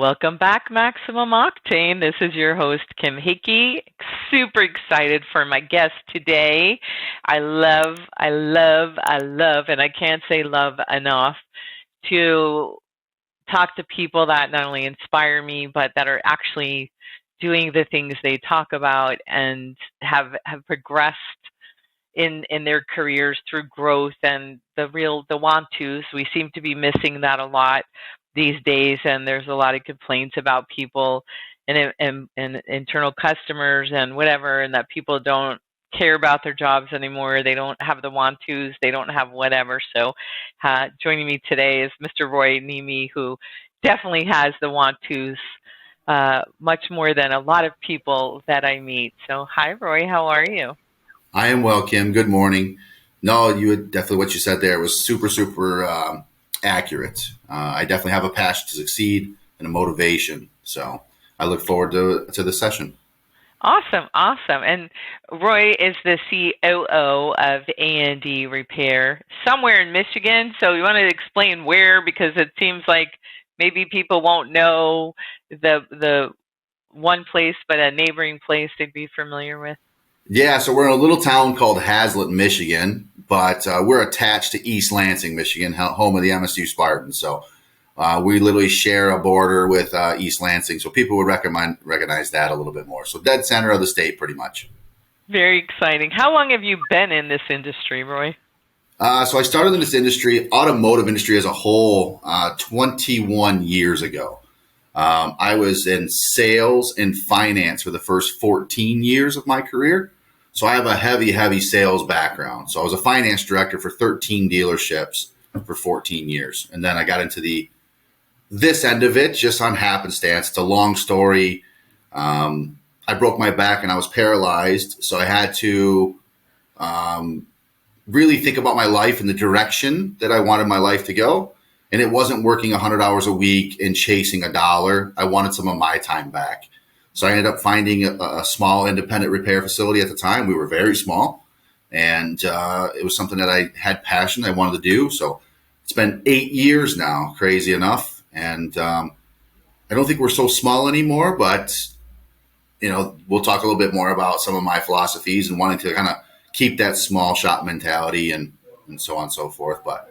Welcome back, Maximum Octane. This is your host, Kim Hickey. Super excited for my guest today. I love, and I can't say love enough to talk to people that not only inspire me, but that are actually doing the things they talk about and have progressed in their careers through growth and the want tos. We seem to be missing that a lot these days, and there's a lot of complaints about people and internal customers and whatever, and that people don't care about their jobs anymore. They don't have the want tos. They don't have whatever. So joining me today is Mr. Roy Niemi, who definitely has the want tos much more than a lot of people that I meet. So hi, Roy. How are you? I am well, Kim. Good morning. No, you had definitely what you said there was super accurate. I definitely have a passion to succeed and a motivation. So I look forward to the session. Awesome. And Roy is the COO of A&D Repair somewhere in Michigan. So you want to explain where, because it seems like maybe people won't know the one place, but a neighboring place they'd be familiar with. Yeah, so we're in a little town called Hazlet, Michigan, but we're attached to East Lansing, Michigan, home of the MSU Spartans. So we literally share a border with East Lansing, so people would recognize that a little bit more. So dead center of the state, pretty much. Very exciting. How long have you been in this industry, Roy? So I started in this industry, automotive industry as a whole, 21 years ago. I was in sales and finance for the first 14 years of my career. So I have a heavy sales background. So I was a finance director for 13 dealerships for 14 years. And then I got into this end of it just on happenstance. It's a long story. I broke my back and I was paralyzed. So I had to really think about my life and the direction that I wanted my life to go. And it wasn't working 100 hours a week and chasing a dollar. I wanted some of my time back. So I ended up finding a small independent repair facility at the time. We were very small. And it was something that I had passion I wanted to do. So it's been 8 years now, crazy enough. And I don't think we're so small anymore. But, we'll talk a little bit more about some of my philosophies and wanting to kind of keep that small shop mentality and so on and so forth. But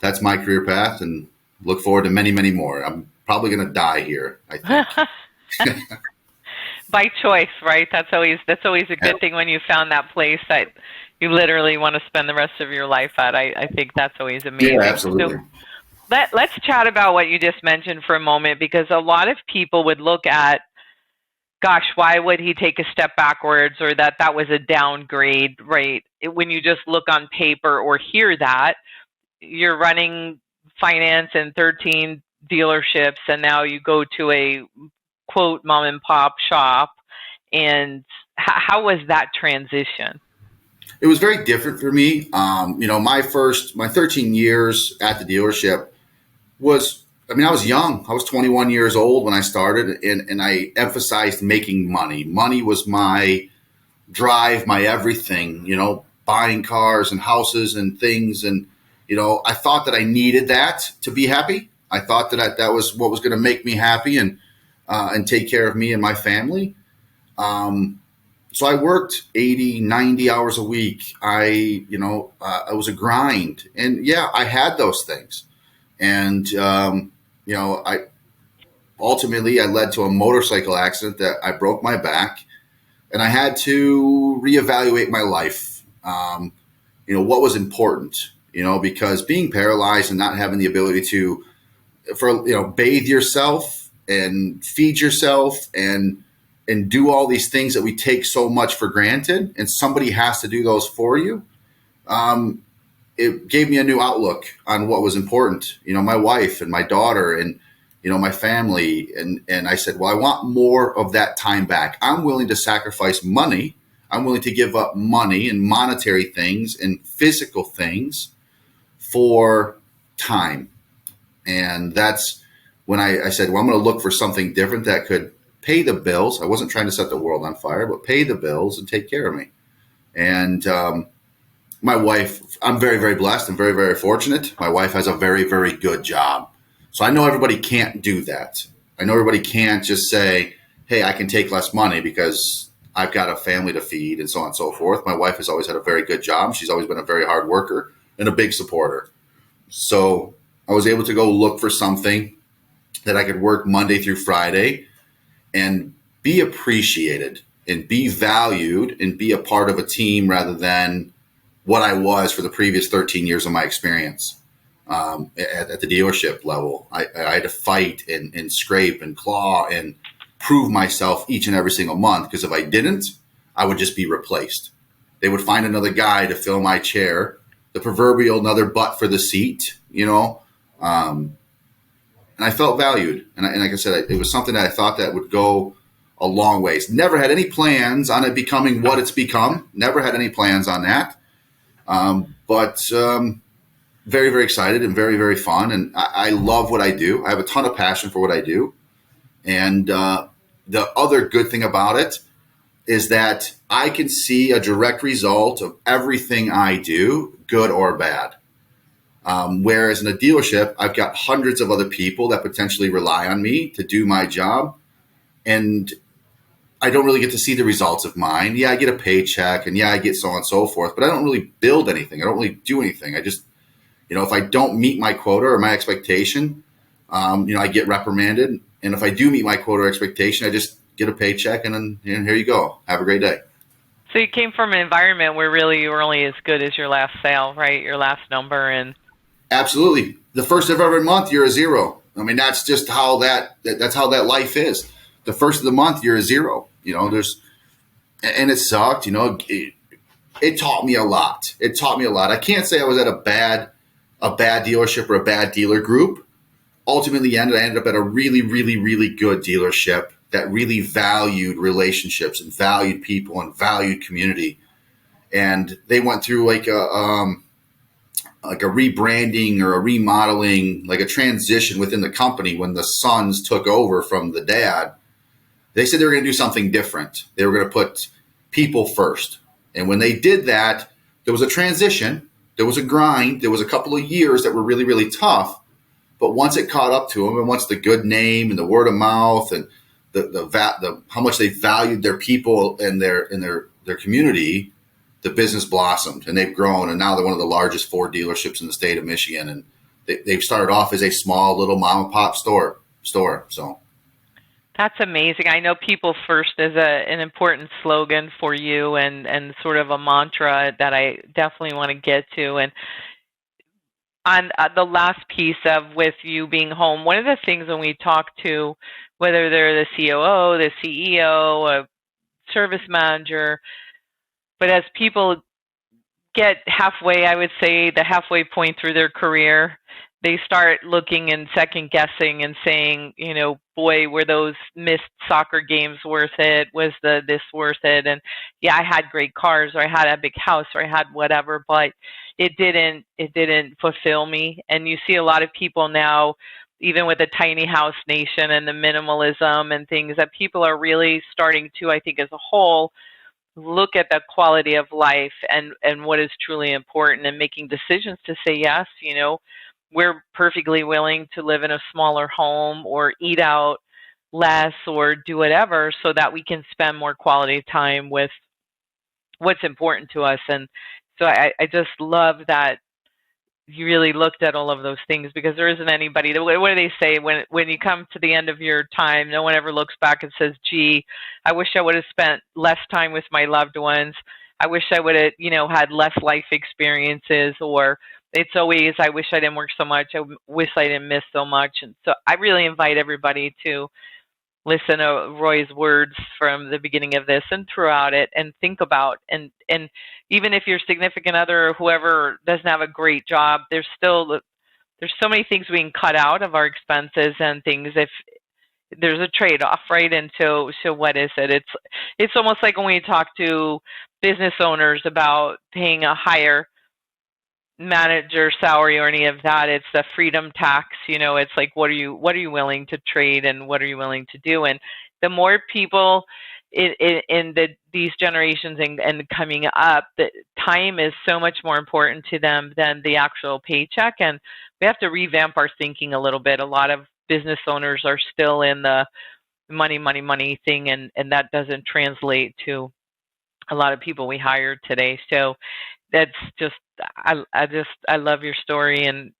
that's my career path, and look forward to many, many more. I'm probably going to die here, I think. By choice, right? That's always a good thing when you found that place that you literally want to spend the rest of your life at. I think that's always amazing. Yeah, absolutely. So let's chat about what you just mentioned for a moment, because a lot of people would look at, gosh, why would he take a step backwards, or that was a downgrade, right? When you just look on paper or hear that, you're running finance in 13 dealerships, and now you go to a quote mom and pop shop. And how was that transition? It was very different for me. My 13 years at the dealership I was young. I was 21 years old when I started, and I emphasized making money. Money was my drive, my everything, buying cars and houses and things. And I thought that I needed that to be happy. I thought that was what was going to make me happy and take care of me and my family. So I worked 80, 90 hours a week. It was a grind. And yeah, I had those things. And, I ultimately led to a motorcycle accident that I broke my back, and I had to reevaluate my life. What was important, because being paralyzed and not having the ability to, bathe yourself and feed yourself and do all these things that we take so much for granted, and somebody has to do those for you. It gave me a new outlook on what was important, my wife and my daughter and, my family. And I said, well, I want more of that time back. I'm willing to sacrifice money. I'm willing to give up money and monetary things and physical things for time. And that's when I said, well, I'm going to look for something different that could pay the bills. I wasn't trying to set the world on fire, but pay the bills and take care of me. And my wife, I'm very, very blessed and very, very fortunate. My wife has a very, very good job. So I know everybody can't do that. I know everybody can't just say, hey, I can take less money because I've got a family to feed and so on and so forth. My wife has always had a very good job. She's always been a very hard worker and a big supporter. So I was able to go look for something that I could work Monday through Friday and be appreciated and be valued and be a part of a team rather than what I was for the previous 13 years of my experience at the dealership level. I had to fight and scrape and claw and prove myself each and every single month, because if I didn't, I would just be replaced. They would find another guy to fill my chair, the proverbial another butt for the seat, you know. And I felt valued. And like I said, it was something that I thought that would go a long ways. Never had any plans on it becoming what it's become. Never had any plans on that. But very, very excited and very, very fun. And I love what I do. I have a ton of passion for what I do. And the other good thing about it is that I can see a direct result of everything I do, good or bad. Whereas in a dealership, I've got hundreds of other people that potentially rely on me to do my job. And I don't really get to see the results of mine. Yeah, I get a paycheck and yeah, I get so on and so forth, but I don't really build anything. I don't really do anything. I just, if I don't meet my quota or my expectation, I get reprimanded. And if I do meet my quota or expectation, I just get a paycheck and then here you go. Have a great day. So you came from an environment where really you were only as good as your last sale, right? Your last number. And absolutely. The first of every month, you're a zero. I mean, that's just how that's how that life is. The first of the month, you're a zero. And it sucked. It taught me a lot. It taught me a lot. I can't say I was at a bad dealership or a bad dealer group. Ultimately, I ended up at a really, really, really good dealership that really valued relationships and valued people and valued community. And they went through like a rebranding or a remodeling, like a transition within the company when the sons took over from the dad. They said they were going to do something different. They were going to put people first. And when they did that, there was a transition. There was a grind. There was a couple of years that were really, really tough. But once it caught up to them, and once the good name and the word of mouth and the how much they valued their people and their community, the business blossomed and they've grown. And now they're one of the largest Ford dealerships in the state of Michigan. And they've started off as a small little mom and pop store. So. That's amazing. I know people first is an important slogan for you and sort of a mantra that I definitely want to get to. And on the last piece of with you being home, one of the things when we talk to, whether they're the COO, the CEO, a service manager, but as people get halfway, I would say the halfway point through their career, they start looking and second guessing and saying, boy, were those missed soccer games worth it? Was this worth it? And yeah, I had great cars, or I had a big house, or I had whatever, but it didn't fulfill me. And you see a lot of people now, even with the tiny house nation and the minimalism and things, that people are really starting to, I think as a whole, look at the quality of life and what is truly important and making decisions to say yes. We're perfectly willing to live in a smaller home or eat out less or do whatever so that we can spend more quality time with what's important to us. And so I just love that you really looked at all of those things, because there isn't anybody that, what do they say, when you come to the end of your time, no one ever looks back and says, gee, I wish I would have spent less time with my loved ones. I wish I would have, had less life experiences, or it's always, I wish I didn't work so much. I wish I didn't miss so much. And so I really invite everybody to listen to Roy's words from the beginning of this and throughout it, and think about, and even if your significant other or whoever doesn't have a great job, there's so many things we can cut out of our expenses and things if there's a trade-off, right? And so what is it? It's almost like when we talk to business owners about paying a higher manager salary or any of that, it's the freedom tax. It's like, what are you willing to trade and what are you willing to do? And the more people in these generations and coming up, the time is so much more important to them than the actual paycheck. And we have to revamp our thinking a little bit. A lot of business owners are still in the money, money, money thing, and that doesn't translate to a lot of people we hire today. So that's just, I love your story, and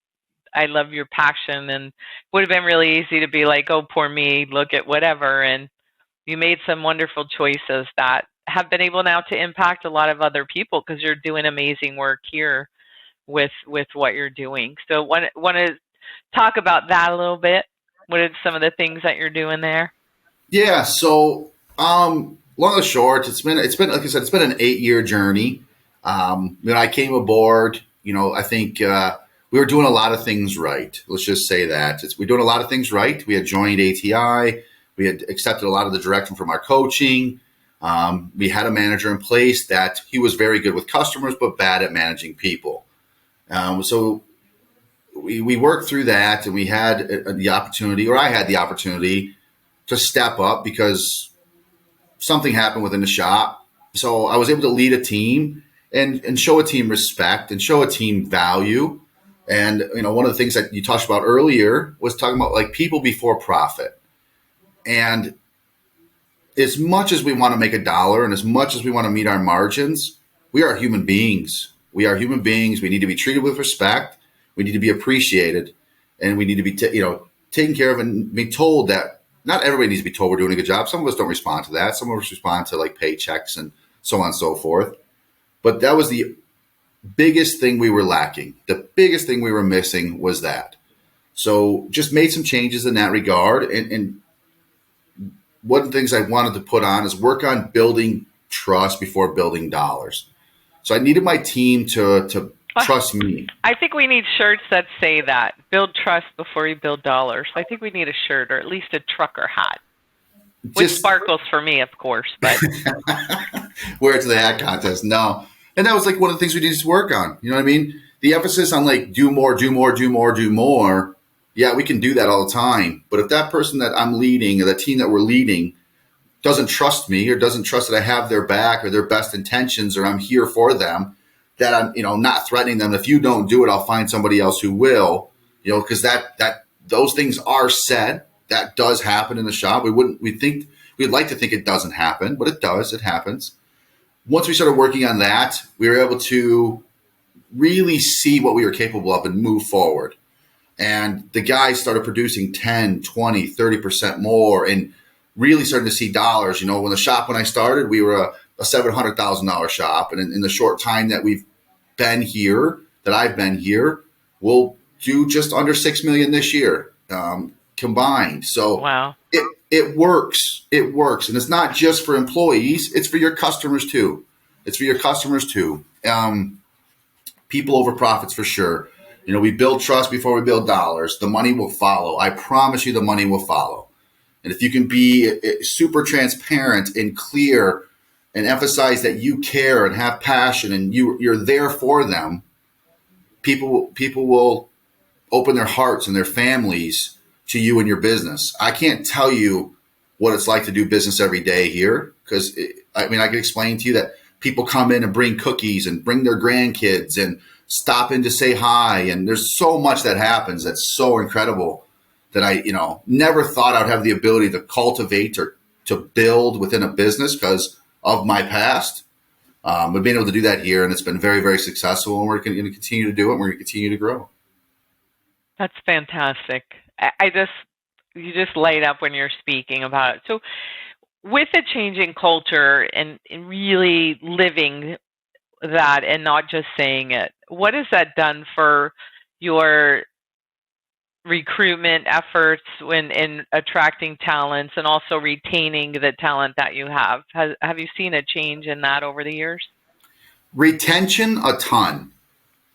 I love your passion, and would have been really easy to be like, oh, poor me, look at whatever. And you made some wonderful choices that have been able now to impact a lot of other people because you're doing amazing work here with what you're doing. So want to talk about that a little bit? What are some of the things that you're doing there? Yeah. So, long and short, it's been like I said, it's been an 8-year journey. When I came aboard, I think we were doing a lot of things right. Let's just say that we're doing a lot of things right. We had joined ATI. We had accepted a lot of the direction from our coaching. We had a manager in place that he was very good with customers, but bad at managing people. So we worked through that, and we had the opportunity, or I had the opportunity to step up because something happened within the shop. So I was able to lead a team and show a team respect and show a team value. And, one of the things that you talked about earlier was talking about like people before profit. And as much as we want to make a dollar and as much as we want to meet our margins, we are human beings. We are human beings. We need to be treated with respect. We need to be appreciated, and we need to be, taken care of and be told that not everybody needs to be told we're doing a good job. Some of us don't respond to that. Some of us respond to like paychecks and so on and so forth. But that was the biggest thing we were lacking. The biggest thing we were missing was that. So just made some changes in that regard. And one of the things I wanted to put on is work on building trust before building dollars. So I needed my team to trust me. I think we need shirts that say that. Build trust before you build dollars. I think we need a shirt, or at least a trucker hat. Which sparkles for me, of course, but wear it to the hat contest. No. And that was like one of the things we needed to work on. You know what I mean? The emphasis on like do more, do more, do more, do more. Yeah, we can do that all the time. But if that person that I'm leading or the team that we're leading doesn't trust me or doesn't trust that I have their back or their best intentions or I'm here for them, that I'm, not threatening them. If you don't do it, I'll find somebody else who will, because that those things are said. That does happen in the shop. We'd like to think it doesn't happen, but it does. It happens. Once we started working on that, we were able to really see what we were capable of and move forward. And the guys started producing 10, 20, 30% more and really starting to see dollars. When I started, we were a $700,000 shop. And in the short time that I've been here, we'll do just under $6 million this year combined. So wow. It works. It works. And it's not just for employees. It's for your customers too. People over profits for sure. We build trust before we build dollars. The money will follow. I promise you the money will follow. And if you can be super transparent and clear and emphasize that you care and have passion and you're there for them, people will open their hearts and their families to you and your business. I can't tell you what it's like to do business every day here because, I can explain to you that people come in and bring cookies and bring their grandkids and stop in to say hi. And there's so much that happens that's so incredible that I, never thought I'd have the ability to cultivate or to build within a business because of my past. We've been able to do that here, and it's been very, very successful, and we're going to continue to do it, and we're going to continue to grow. That's fantastic. You just light up when you're speaking about it. So with the changing culture and really living that and not just saying it, what has that done for your recruitment efforts in attracting talents and also retaining the talent that you have? Have you seen a change in that over the years? Retention, a ton.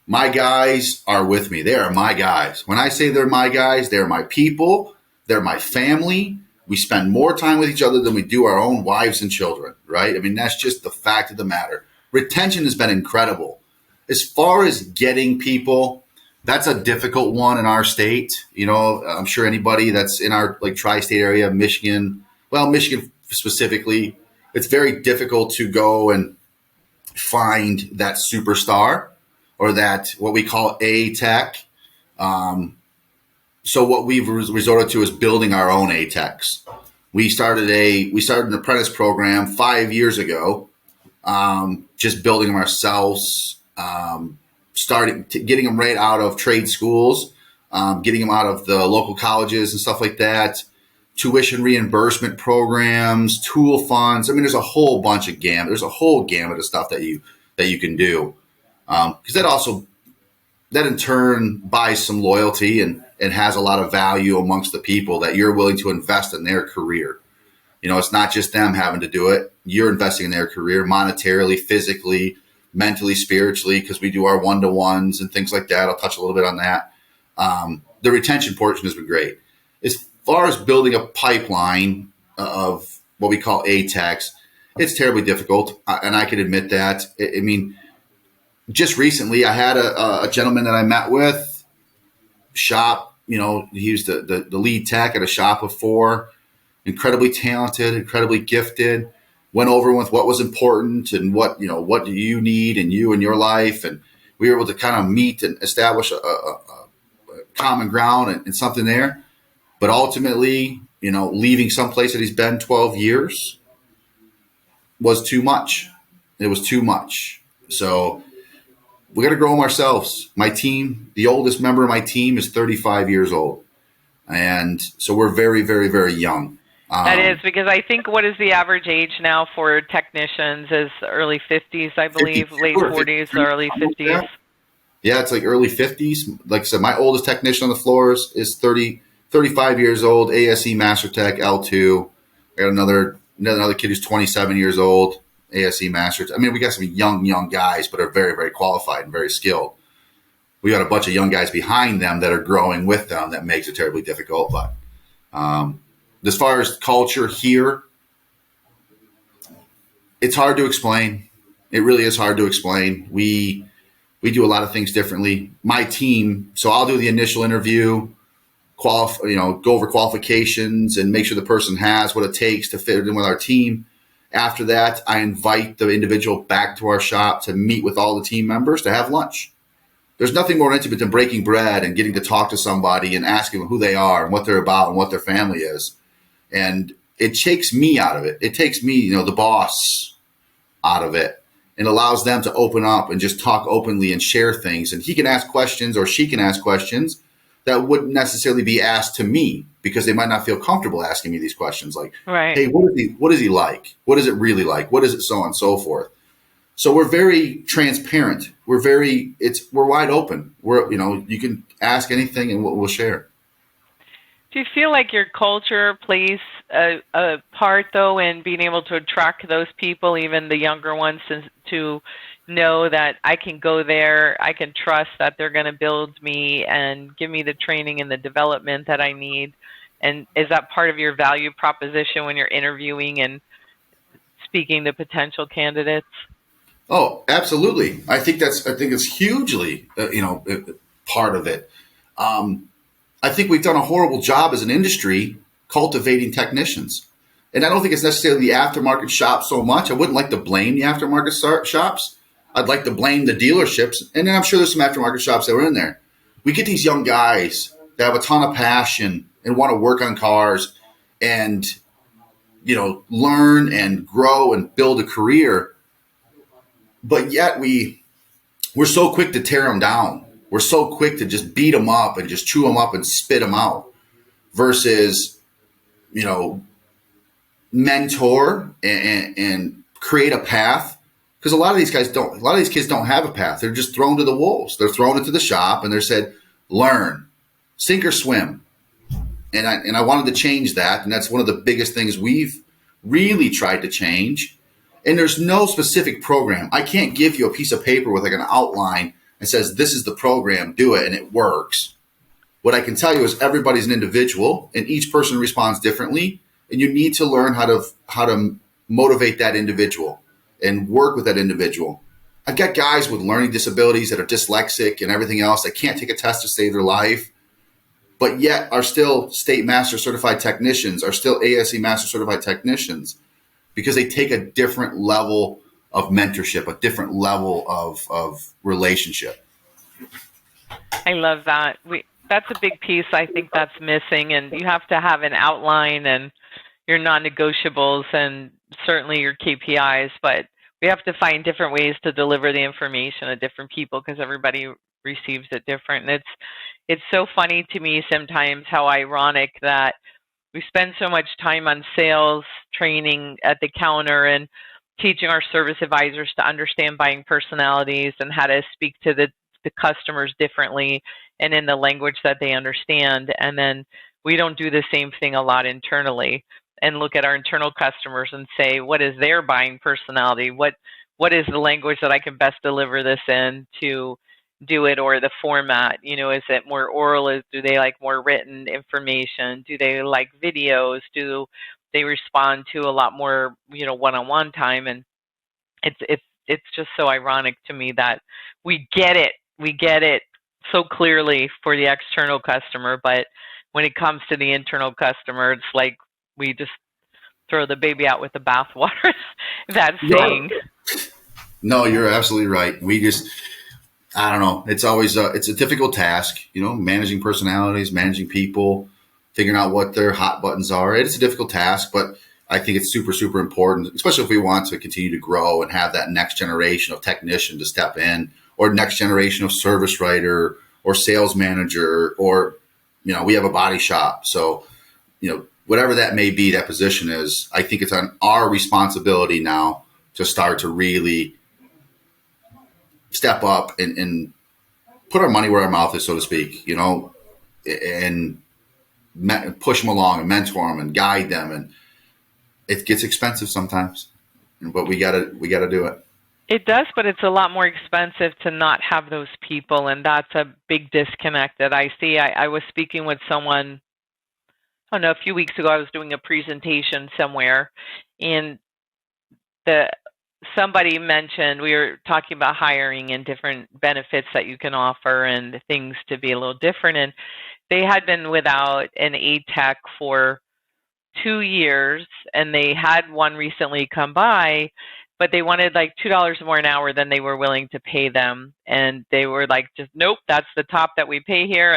My guys are with me. They are my guys. When I say they're my guys, they're my people. They're my family. We spend more time with each other than we do our own wives and children, right? That's just the fact of the matter. Retention has been incredible. As far as getting people, that's a difficult one in our state. I'm sure anybody that's in our tri-state area, Michigan specifically, it's very difficult to go and find that superstar or that what we call A tech. So what we've resorted to is building our own ATEX. We started an apprentice program 5 years ago, just building them ourselves, getting them right out of trade schools, getting them out of the local colleges and stuff like that, tuition reimbursement programs, tool funds. I mean, there's a whole gamut of stuff that you can do, because that in turn buys some loyalty and has a lot of value amongst the people that you're willing to invest in their career. It's not just them having to do it. You're investing in their career monetarily, physically, mentally, spiritually, because we do our one-to-ones and things like that. I'll touch a little bit on that. The retention portion has been great. As far as building a pipeline of what we call ATEX, it's terribly difficult, and I can admit that. I mean, just recently, I had a gentleman that I met with, shop. He was the lead tech at a shop of 4, incredibly talented, incredibly gifted. Went over with what was important and what do you need and you in your life, and we were able to kind of meet and establish a common ground and something there. But ultimately, leaving someplace that he's been 12 years was too much. It was too much. So we got to grow them ourselves. My team, the oldest member of my team is 35 years old. And so we're very, very, very young. That is, because I think, what is the average age now for technicians is early 50s, I believe, late 40s, early 50s. Yeah, it's like early 50s. Like I said, my oldest technician on the floors is 35 years old, ASE Master Tech L2. I got another kid who's 27 years old, ASE Master. I mean, we got some young guys, but are very, very qualified and very skilled. We got a bunch of young guys behind them that are growing with them. That makes it terribly difficult. But as far as culture here, it's hard to explain. It really is hard to explain. We do a lot of things differently. My team, so I'll do the initial interview, go over qualifications and make sure the person has what it takes to fit in with our team. After that, I invite the individual back to our shop to meet with all the team members to have lunch. There's nothing more intimate than breaking bread and getting to talk to somebody and asking them who they are and what they're about and what their family is. And it takes me out of it. It takes me, the boss, out of it, and allows them to open up and just talk openly and share things. And he can ask questions, or she can ask questions that wouldn't necessarily be asked to me, because they might not feel comfortable asking me these questions. Like, right. Hey, what is he like? What is it really like? What is it? So on and so forth. So we're very transparent. We're wide open. You can ask anything and we'll share. Do you feel like your culture plays a part, though, in being able to attract those people, even the younger ones, to know that I can go there, I can trust that they're going to build me and give me the training and the development that I need? And is that part of your value proposition when you're interviewing and speaking to potential candidates? Oh, absolutely. I think it's hugely, part of it. I think we've done a horrible job as an industry cultivating technicians. And I don't think it's necessarily the aftermarket shop so much. I wouldn't like to blame the aftermarket shops. I'd like to blame the dealerships. And then I'm sure there's some aftermarket shops that were in there. We get these young guys that have a ton of passion and want to work on cars and, learn and grow and build a career. But yet we're so quick to tear them down. We're so quick to just beat them up and just chew them up and spit them out versus, mentor and create a path. Because a lot of these kids don't have a path. They're just thrown to the wolves. They're thrown into the shop and they're said, learn, sink or swim. And I wanted to change that. And that's one of the biggest things we've really tried to change. And there's no specific program. I can't give you a piece of paper with like an outline and says, this is the program, do it, and it works. What I can tell you is everybody's an individual and each person responds differently. And you need to learn how to motivate that individual and work with that individual. I've got guys with learning disabilities that are dyslexic and everything else that can't take a test to save their life, but yet are still state master certified technicians, are still ASE master certified technicians, because they take a different level of mentorship, a different level of relationship. I love that. That's a big piece I think that's missing, and you have to have an outline and your non-negotiables and certainly your KPIs, but we have to find different ways to deliver the information to different people because everybody receives it different. And it's so funny to me sometimes how ironic that we spend so much time on sales training at the counter and teaching our service advisors to understand buying personalities and how to speak to the customers differently and in the language that they understand. And then we don't do the same thing a lot internally and look at our internal customers and say, what is their buying personality? What is the language that I can best deliver this in to do it, or the format? Is it more oral? Do they like more written information? Do they like videos? Do they respond to a lot more, one-on-one time? And it's just so ironic to me that we get it so clearly for the external customer, but when it comes to the internal customer, it's like we just throw the baby out with the bathwater. That saying. No, you're absolutely right. I don't know. It's always it's a difficult task, managing personalities, managing people, figuring out what their hot buttons are. It's a difficult task, but I think it's super, super important, especially if we want to continue to grow and have that next generation of technician to step in, or next generation of service writer or sales manager, or, we have a body shop. So, whatever that may be, that position is, I think it's on our responsibility now to start to really step up and put our money where our mouth is, so to speak, and push them along and mentor them and guide them. And it gets expensive sometimes, but we gotta do it. It does, but it's a lot more expensive to not have those people, and that's a big disconnect that I see. I was speaking with someone, I don't know, a few weeks ago. I was doing a presentation somewhere, and somebody mentioned, we were talking about hiring and different benefits that you can offer and things to be a little different. And they had been without an aide tech for 2 years, and they had one recently come by, but they wanted like $2 more an hour than they were willing to pay them. And they were like, just nope, that's the top that we pay here.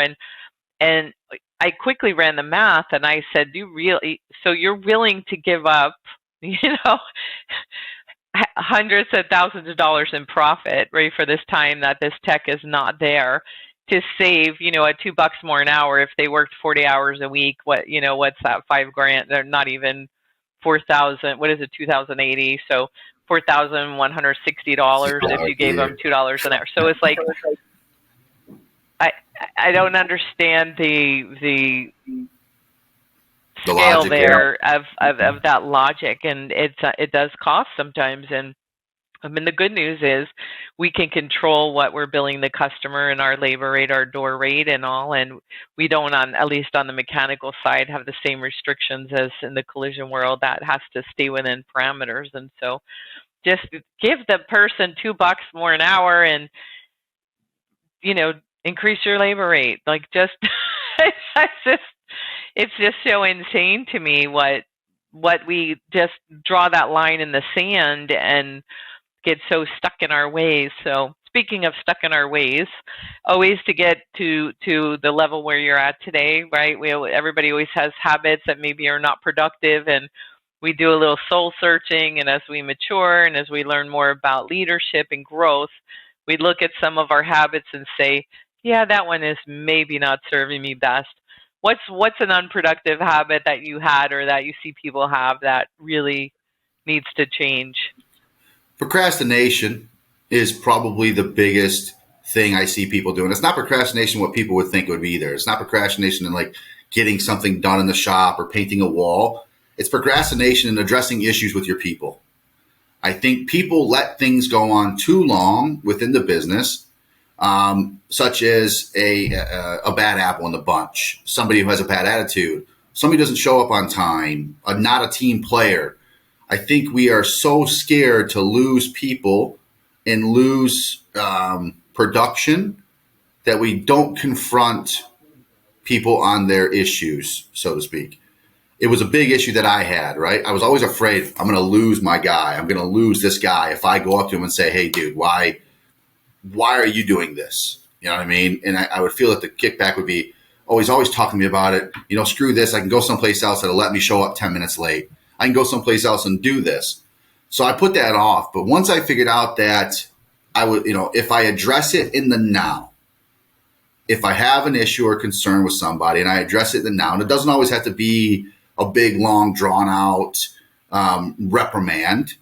And I quickly ran the math, and I said, so you're willing to give up, hundreds of thousands of dollars in profit, right, for this time that this tech is not there, to save, at $2 more an hour. If they worked 40 hours a week, what's that, $5,000? They're not even 4,000. What is it, 2,080? So $4,160 if you gave them $2 an hour. So it's like, I don't understand the scale there of that logic, and it does cost sometimes. And I mean, the good news is we can control what we're billing the customer and our labor rate, our door rate, and all. And we don't, at least on the mechanical side, have the same restrictions as in the collision world. That has to stay within parameters. And so, just give the person $2 more an hour, and increase your labor rate. Like, just it's just so insane to me what we just draw that line in the sand and get so stuck in our ways. So speaking of stuck in our ways, always to get to the level where you're at today, right? Everybody always has habits that maybe are not productive, and we do a little soul searching. And as we mature and as we learn more about leadership and growth, we look at some of our habits and say, yeah, that one is maybe not serving me best. What's an unproductive habit that you had or that you see people have that really needs to change? Procrastination is probably the biggest thing I see people doing. It's not procrastination what people would think it would be either. It's not procrastination in like getting something done in the shop or painting a wall. It's procrastination in addressing issues with your people. I think people let things go on too long within the business, such as a bad apple in the bunch, somebody who has a bad attitude, somebody who doesn't show up on time, not a team player. I think we are so scared to lose people and lose production that we don't confront people on their issues, so to speak. It was a big issue that I had, right? I was always afraid I'm going to lose my guy. I'm going to lose this guy if I go up to him and say, hey, dude, why are you doing this? You know what I mean? And I would feel that the kickback would be, oh, he's always talking to me about it. Screw this. I can go someplace else that'll let me show up 10 minutes late. I can go someplace else and do this. So I put that off. But once I figured out that I would, if I address it in the now, if I have an issue or concern with somebody and I address it in the now, and it doesn't always have to be a big, long, drawn out reprimand.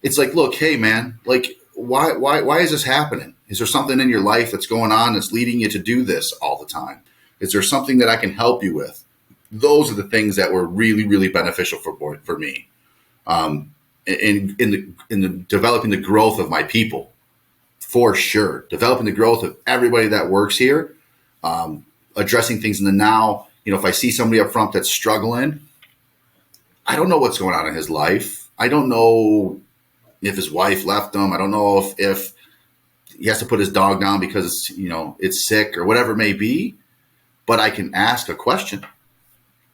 It's like, look, hey, man, like, why is this happening? Is there something in your life that's going on that's leading you to do this all the time? Is there something that I can help you with? Those are the things that were really, really beneficial for me in the developing the growth of my people, for sure. Developing the growth of everybody that works here, addressing things in the now. If I see somebody up front that's struggling, I don't know what's going on in his life. I don't know if his wife left him. I don't know if he has to put his dog down because, it's sick or whatever it may be. But I can ask a question.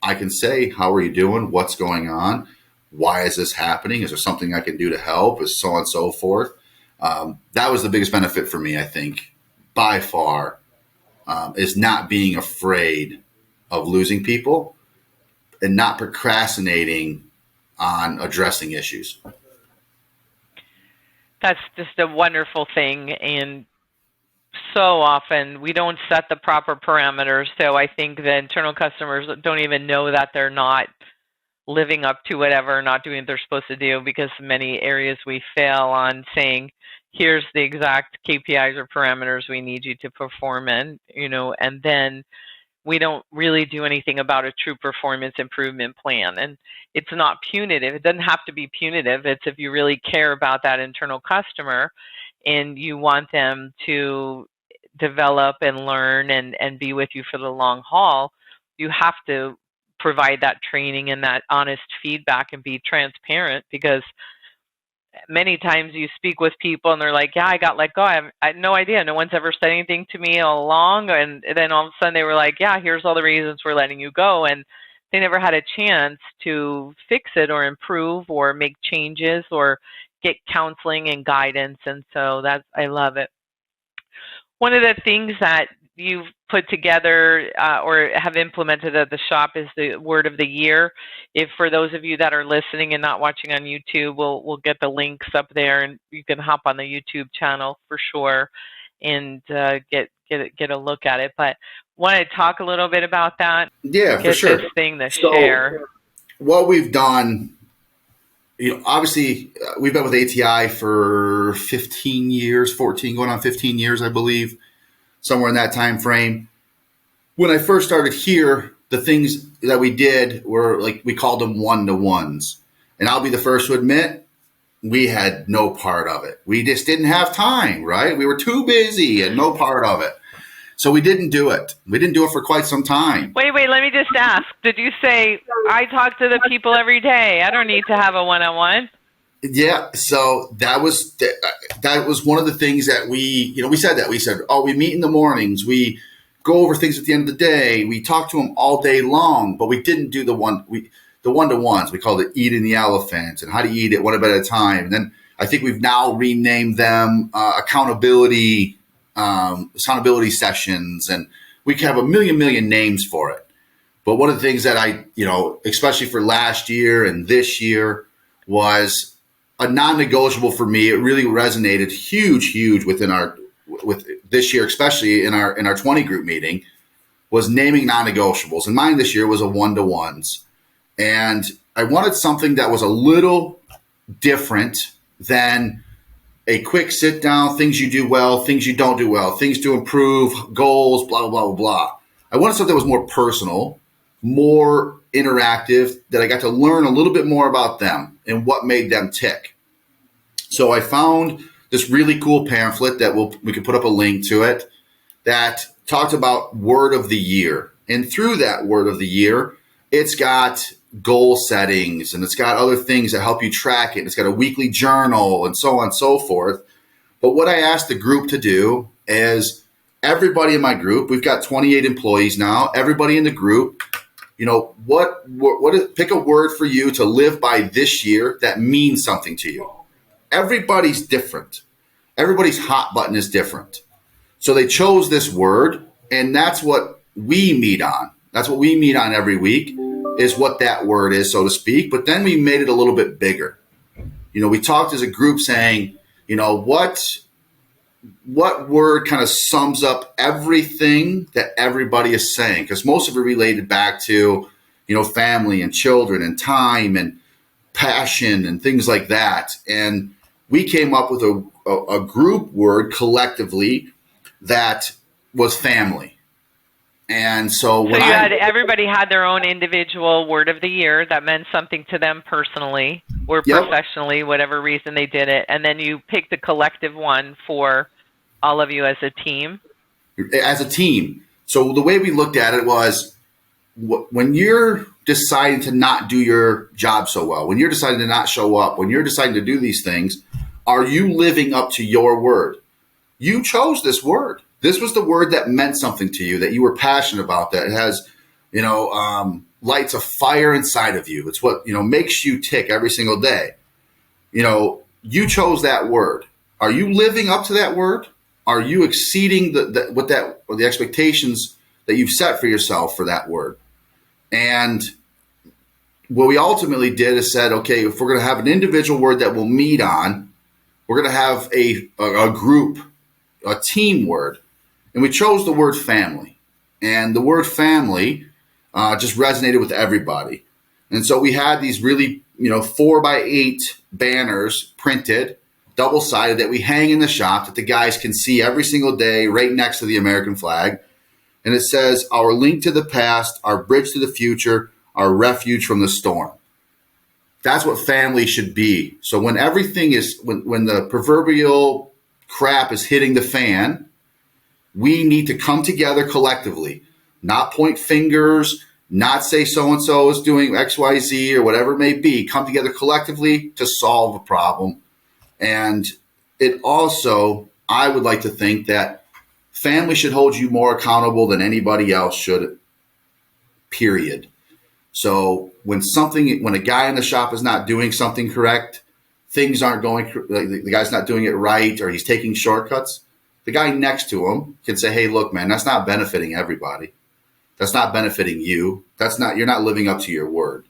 I can say, how are you doing? What's going on? Why is this happening? Is there something I can do to help? Is so on and so forth. That was the biggest benefit for me, I think, by far, is not being afraid of losing people and not procrastinating on addressing issues. That's just a wonderful thing. And so often we don't set the proper parameters. So I think the internal customers don't even know that they're not living up to whatever, not doing what they're supposed to do, because many areas we fail on saying, here's the exact KPIs or parameters we need you to perform in, and then we don't really do anything about a true performance improvement plan. And it's not punitive. It doesn't have to be punitive. It's if you really care about that internal customer and you want them to develop and learn and be with you for the long haul, you have to provide that training and that honest feedback and be transparent, because many times you speak with people and they're like, yeah, I got let go. I had no idea. No one's ever said anything to me all along. And then all of a sudden they were like, yeah, here's all the reasons we're letting you go. And they never had a chance to fix it or improve or make changes or get counseling and guidance. And so I love it. One of the things that you've put together or have implemented at the shop is the word of the year. If for those of you that are listening and not watching on YouTube, we'll get the links up there, and you can hop on the YouTube channel for sure and get a look at it. But want to talk a little bit about that? Yeah, for sure. This thing to share. What we've done, obviously we've been with ATI for 15 years, 14, going on 15 years, I believe. Somewhere in that time frame. When I first started here, the things that we did were we called them one-to-ones. And I'll be the first to admit, we had no part of it. We just didn't have time, right? We were too busy and no part of it. So we didn't do it. We didn't do it for quite some time. Wait, let me just ask. Did you say, I talk to the people every day, I don't need to have a one-on-one? Yeah, so that was one of the things that we said that. We said, we meet in the mornings. We go over things at the end of the day. We talk to them all day long, but we didn't do the one-to-ones. We called it eating the elephant and how to eat it one bit at a time. And then I think we've now renamed them accountability sessions, and we can have a million names for it. But one of the things that I, especially for last year and this year, was a non-negotiable for me. It really resonated huge with this year, especially in our 20 group meeting, was naming non-negotiables. And mine this year was a one-to-ones. And I wanted something that was a little different than a quick sit down, things you do well, things you don't do well, things to improve, goals, blah, blah, blah, blah. I wanted something that was more personal, more interactive, that I got to learn a little bit more about them and what made them tick. So I found this really cool pamphlet that we can put up a link to it that talked about word of the year. And through that word of the year, it's got goal settings and it's got other things that help you track it. It's got a weekly journal and so on and so forth. But what I asked the group to do is everybody in my group, we've got 28 employees now, everybody in the group, pick a word for you to live by this year that means something to you. Everybody's different. Everybody's hot button is different. So they chose this word, and that's what we meet on. That's what we meet on every week, is what that word is, so to speak. But then we made it a little bit bigger. We talked as a group saying, what word kind of sums up everything that everybody is saying? Because most of it related back to, family and children and time and passion and things like that. And we came up with a group word collectively that was family. And so everybody had their own individual word of the year that meant something to them personally or professionally, whatever reason they did it. And then you picked a collective one for all of you as a team. As a team. So the way we looked at it was, when you're deciding to not do your job so well, when you're deciding to not show up, when you're deciding to do these things, are you living up to your word? You chose this word. This was the word that meant something to you, that you were passionate about, that has, lights a fire inside of you. It's what, makes you tick every single day. You chose that word. Are you living up to that word? Are you exceeding the expectations that you've set for yourself for that word? And what we ultimately did is said, okay, if we're going to have an individual word that we'll meet on, we're going to have a group, a team word. And we chose the word family. And the word family just resonated with everybody. And so we had these really, 4x8 banners printed, double-sided, that we hang in the shop that the guys can see every single day right next to the American flag. And it says, our link to the past, our bridge to the future, our refuge from the storm. That's what family should be. So when everything is, when the proverbial crap is hitting the fan, we need to come together collectively, not point fingers, not say so-and-so is doing X, Y, Z or whatever it may be. Come together collectively to solve a problem. And it also, I would like to think that family should hold you more accountable than anybody else should, period. So when a guy in the shop is not doing something correct, things aren't going, the guy's not doing it right, or he's taking shortcuts, the guy next to him can say, hey, look, man, that's not benefiting everybody. That's not benefiting you. You're not living up to your word.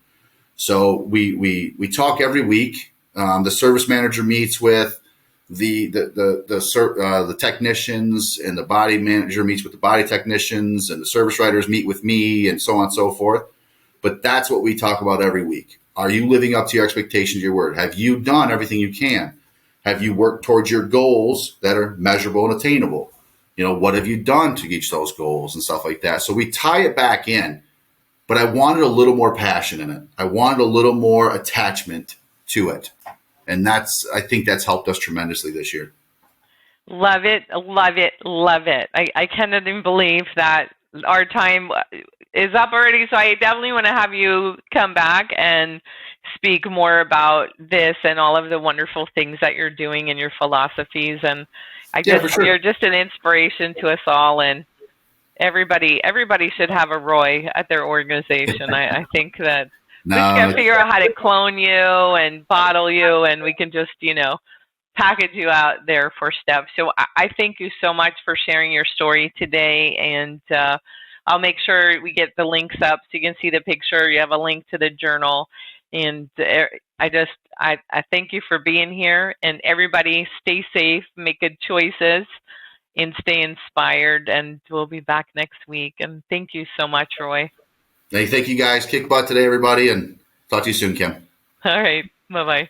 So we talk every week. The service manager meets with the technicians, and the body manager meets with the body technicians, and the service writers meet with me, and so on and so forth. But that's what we talk about every week. Are you living up to your expectations, your word? Have you done everything you can? Have you worked towards your goals that are measurable and attainable? What have you done to reach those goals and stuff like that? So we tie it back in, but I wanted a little more passion in it. I wanted a little more attachment to it. And I think that's helped us tremendously this year. Love it, love it, love it. I cannot even believe that our time is up already. So I definitely want to have you come back and speak more about this and all of the wonderful things that you're doing and your philosophies. And you're just an inspiration to us all. And everybody should have a Roy at their organization. I think that we can figure out how to clone you and bottle you, and we can just, package you out there for steps. So I thank you so much for sharing your story today, and I'll make sure we get the links up so you can see the picture. You have a link to the journal, and I thank you for being here. And everybody, stay safe, make good choices, and stay inspired. And we'll be back next week. And thank you so much, Roy. Hey, thank you guys. Kick butt today, everybody, and talk to you soon, Kim. All right. Bye-bye.